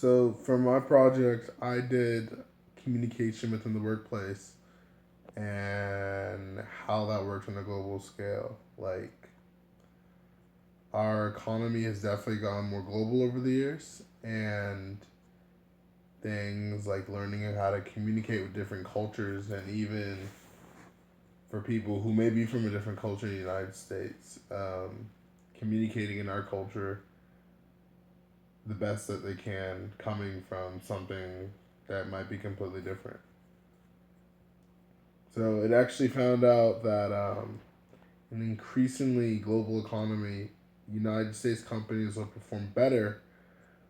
So for my project, I did communication within the workplace and how that works on a global scale. Like our economy has definitely gone more global over the years, and things like learning how to communicate with different cultures, and even for people who may be from a different culture in the United States, communicating in our culture the best that they can, coming from something that might be completely different. So it actually found out that an increasingly global economy, United States companies will perform better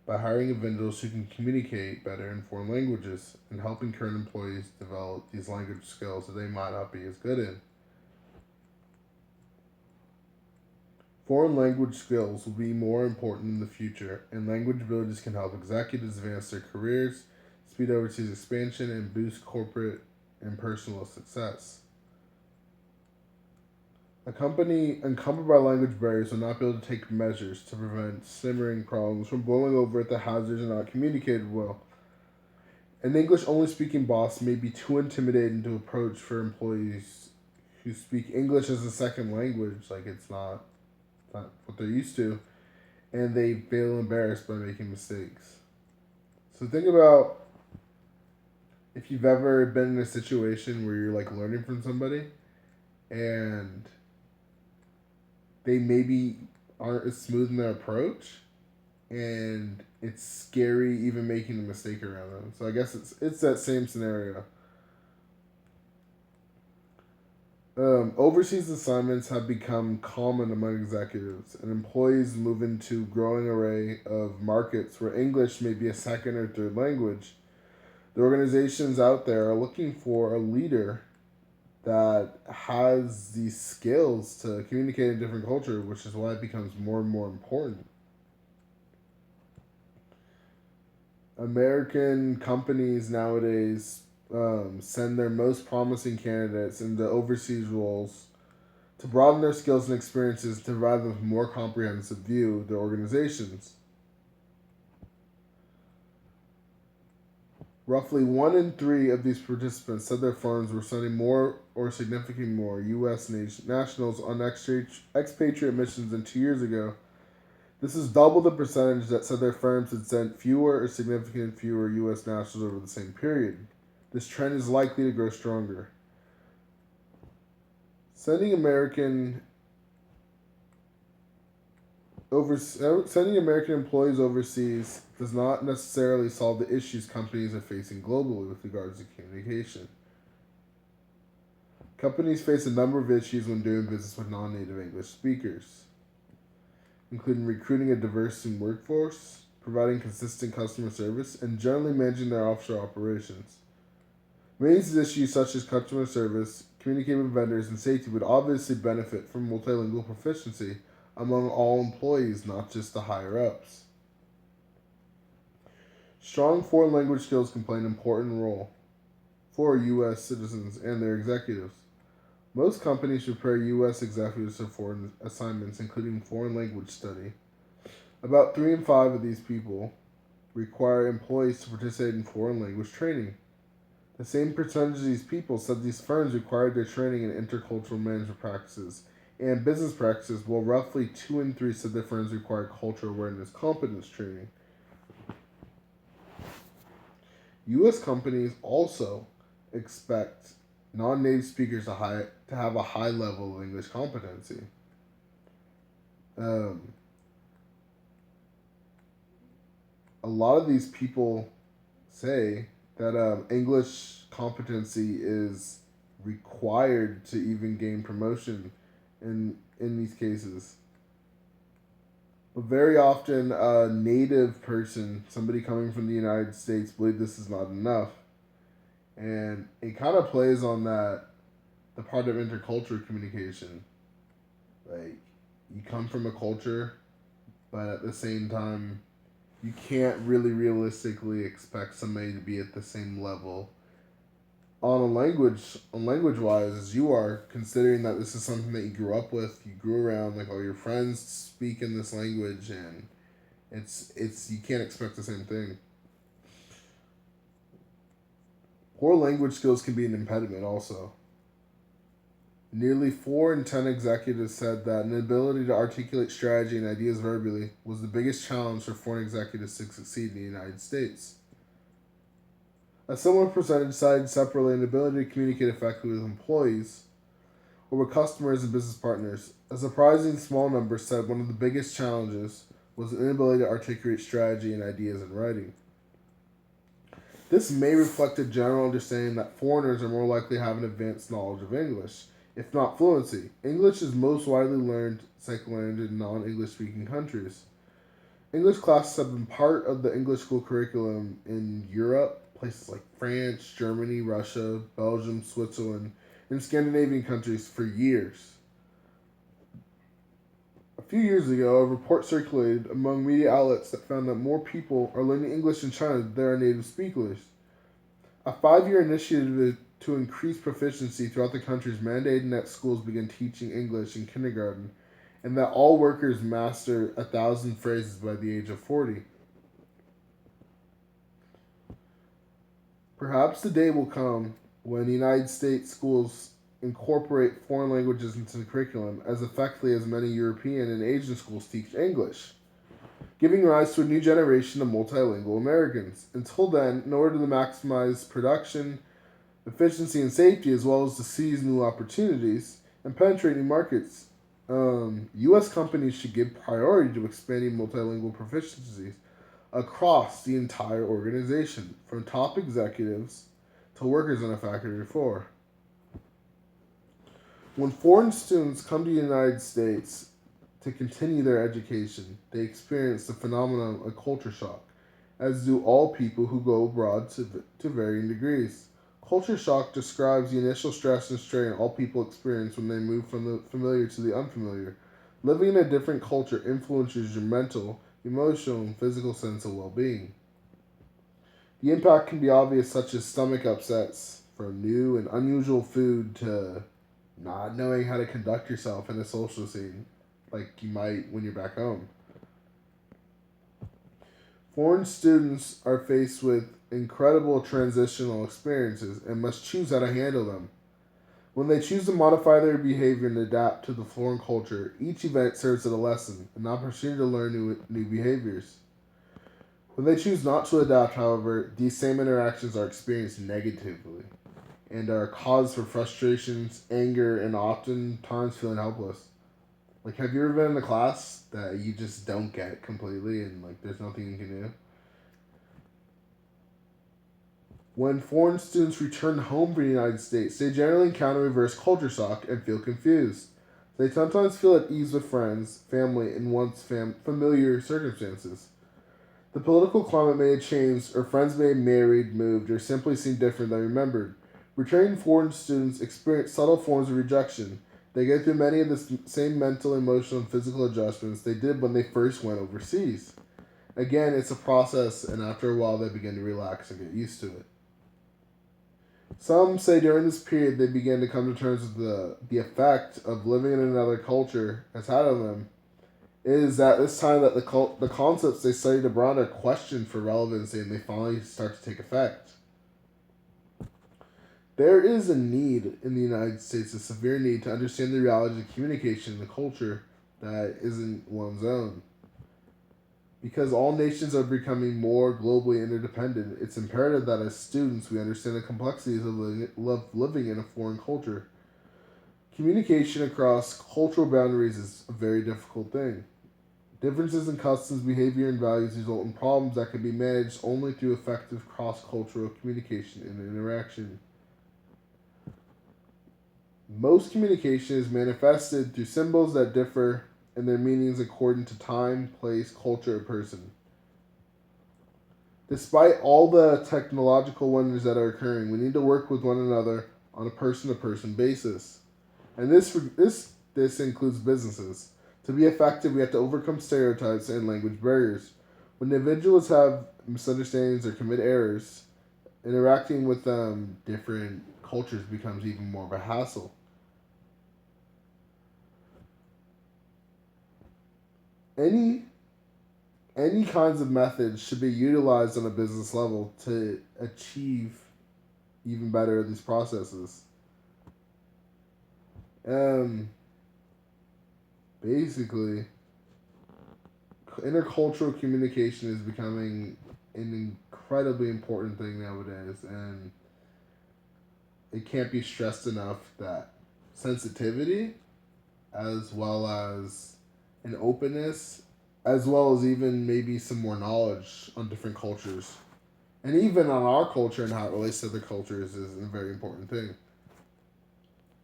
by hiring individuals who can communicate better in foreign languages and helping current employees develop these language skills that they might not be as good in. Foreign language skills will be more important in the future, and language abilities can help executives advance their careers, speed overseas expansion, and boost corporate and personal success. A company encumbered by language barriers will not be able to take measures to prevent simmering problems from boiling over if the hazards are not communicated well. An English only speaking boss may be too intimidating to approach for employees who speak English as a second language, like it's not what they're used to, and they feel embarrassed by making mistakes. So think about if you've ever been in a situation where you're like learning from somebody and they maybe aren't as smooth in their approach, and it's scary even making a mistake around them. So I guess it's that same scenario. Overseas assignments have become common among executives, and employees move into a growing array of markets where English may be a second or third language. The organizations out there are looking for a leader that has these skills to communicate in different culture, which is why it becomes more and more important. American companies nowadays send their most promising candidates into overseas roles to broaden their skills and experiences to provide them a more comprehensive view of their organizations. Roughly 1 in 3 of these participants said their firms were sending more or significantly more U.S. nationals on expatriate missions than 2 years ago. This is double the percentage that said their firms had sent fewer or significantly fewer U.S. nationals over the same period. This trend is likely to grow stronger. Sending American Sending American employees overseas does not necessarily solve the issues companies are facing globally with regards to communication. Companies face a number of issues when doing business with non-native English speakers, including recruiting a diverse workforce, providing consistent customer service, and generally managing their offshore operations. Many of these issues, such as customer service, communicating with vendors, and safety, would obviously benefit from multilingual proficiency among all employees, not just the higher ups. Strong foreign language skills can play an important role for U.S. citizens and their executives. Most companies prepare U.S. executives for foreign assignments, including foreign language study. About 3 in 5 of these people require employees to participate in foreign language training. The same percentage of these people said these firms required their training in intercultural management practices and business practices, while roughly 2 in 3 said their firms required cultural awareness competence training. U.S. companies also expect non-native speakers to have a high level of English competency. Um, a lot of these people say that English competency is required to even gain promotion in these cases. But very often, a native person, somebody coming from the United States, believe this is not enough, and it kind of plays on that the part of intercultural communication. Like you come from a culture, but at the same time, you can't really realistically expect somebody to be at the same level on language wise as you are, considering that this is something that you grew up with, you grew around, like all your friends speak in this language, and it's you can't expect the same thing. Poor language skills can be an impediment also. Nearly 4 in 10 executives said that an ability to articulate strategy and ideas verbally was the biggest challenge for foreign executives to succeed in the United States. A similar percentage cited separately an ability to communicate effectively with employees or with customers and business partners. A surprising small number said one of the biggest challenges was an inability to articulate strategy and ideas in writing. This may reflect a general understanding that foreigners are more likely to have an advanced knowledge of English, if not fluency. English is most widely learned second in non-English speaking countries. English classes have been part of the English school curriculum in Europe, places like France, Germany, Russia, Belgium, Switzerland, and Scandinavian countries for years. A few years ago, a report circulated among media outlets that found that more people are learning English in China than there are native speakers. A 5-year initiative to increase proficiency throughout the country is mandating that schools begin teaching English in kindergarten and that all workers master 1,000 phrases by the age of 40. Perhaps the day will come when the United States schools incorporate foreign languages into the curriculum as effectively as many European and Asian schools teach English, giving rise to a new generation of multilingual Americans. Until then, in order to maximize production, efficiency, and safety, as well as to seize new opportunities and penetrate new markets, U.S. companies should give priority to expanding multilingual proficiencies across the entire organization, from top executives to workers on a factory floor. When foreign students come to the United States to continue their education, they experience the phenomenon of culture shock, as do all people who go abroad to varying degrees. Culture shock describes the initial stress and strain all people experience when they move from the familiar to the unfamiliar. Living in a different culture influences your mental, emotional, and physical sense of well-being. The impact can be obvious, such as stomach upsets from new and unusual food to not knowing how to conduct yourself in a social scene like you might when you're back home. Foreign students are faced with incredible transitional experiences and must choose how to handle them. When they choose to modify their behavior and adapt to the foreign culture, each event serves as a lesson, an opportunity to learn new behaviors. When they choose not to adapt, however, these same interactions are experienced negatively and are cause for frustrations, anger, and oftentimes feeling helpless. Like, have you ever been in a class that you just don't get completely and, like, there's nothing you can do? When foreign students return home from the United States, they generally encounter reverse culture shock and feel confused. They sometimes feel at ease with friends, family, and once familiar circumstances. The political climate may have changed, or friends may have married, moved, or simply seem different than remembered. Returning foreign students experience subtle forms of rejection. They go through many of the same mental, emotional, and physical adjustments they did when they first went overseas. Again, it's a process, and after a while, they begin to relax and get used to it. Some say during this period they begin to come to terms with the effect of living in another culture has had on them. It is at this time that the concepts they studied abroad are questioned for relevancy and they finally start to take effect. There is a need in the United States, a severe need to understand the realities of communication in a culture that isn't one's own. Because all nations are becoming more globally interdependent, it's imperative that as students we understand the complexities of living in a foreign culture. Communication across cultural boundaries is a very difficult thing. Differences in customs, behavior, and values result in problems that can be managed only through effective cross-cultural communication and interaction. Most communication is manifested through symbols that differ in their meanings according to time, place, culture, or person. Despite all the technological wonders that are occurring, we need to work with one another on a person-to-person basis. And this includes businesses. To be effective, we have to overcome stereotypes and language barriers. When individuals have misunderstandings or commit errors, interacting with different cultures becomes even more of a hassle. Any kinds of methods should be utilized on a business level to achieve even better at these processes. Um, Basically, intercultural communication is becoming an incredibly important thing nowadays, and it can't be stressed enough that sensitivity, as well as an openness, as well as even maybe some more knowledge on different cultures, and even on our culture and how it relates to other cultures, is a very important thing.